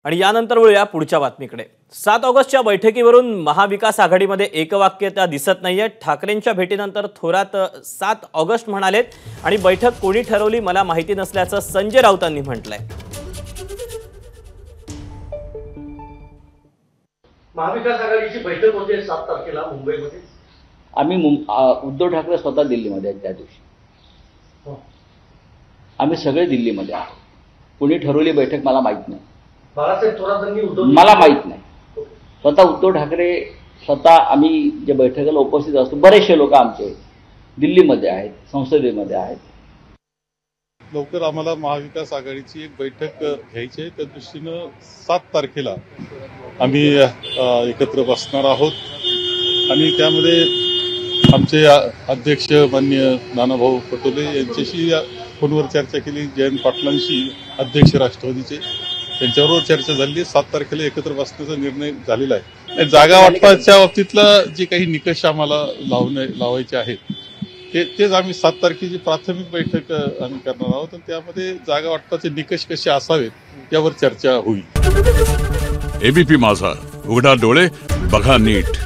आणि यानंतर वळूया पुढच्या बातमीकडे। 7 ऑगस्टच्या बैठकीवरून महाविकास आघाडीमध्ये एकवाक्यता दिसत नाहीये। ठाकरेंच्या भेटीनंतर थोरात 7 ऑगस्ट म्हणालेत आणि बैठक कोणी ठरवली मला माहिती नसल्याचं संजय राऊतांनी म्हटलंय। महाविकास आघाडीची बैठक होते 7 तारखेला मुंबईमध्ये। आम्ही उद्धव ठाकरे स्वतः दिल्लीमध्ये आहेत त्या दिवशी। आम्ही सगळे दिल्लीमध्ये आहोत। कोणी ठरवली बैठक मला माहित नाही। बाळासाहेब थोरातांनी मला माहित नाही। स्वतः उद्धव ठाकरे स्वतः आम्ही जे बैठकीला उपस्थित असतो बरेचसे लोक आमचे दिल्लीमध्ये आहेत, संसदेमध्ये आहेत। लवकर आम्हाला महाविकास आघाडीची एक बैठक घ्यायची आहे। त्या दृष्टीनं 7 तारखेला आम्ही एकत्र बसणार आहोत आणि त्यामध्ये आमचे अध्यक्ष माननीय नानाभाऊ पटोले यांच्याशी फोनवर चर्चा केली। जयंत पाटलांशी अध्यक्ष राष्ट्रवादीचे त्यांच्याबरोबर चर्चा झाली। 7 तारखेला एकत्र बसण्याचा निर्णय झालेला आहे। जागा वाटपाच्या बाबतीतला जे काही निकष आम्हाला लावायचे आहेत तेच आम्ही 7 तारखेची प्राथमिक बैठक आम्ही करणार आहोत आणि त्यामध्ये जागा वाटपाचे निकष कसे असावेत यावर चर्चा होईल। एबीपी माझा, उघडा डोळे बघा नीट।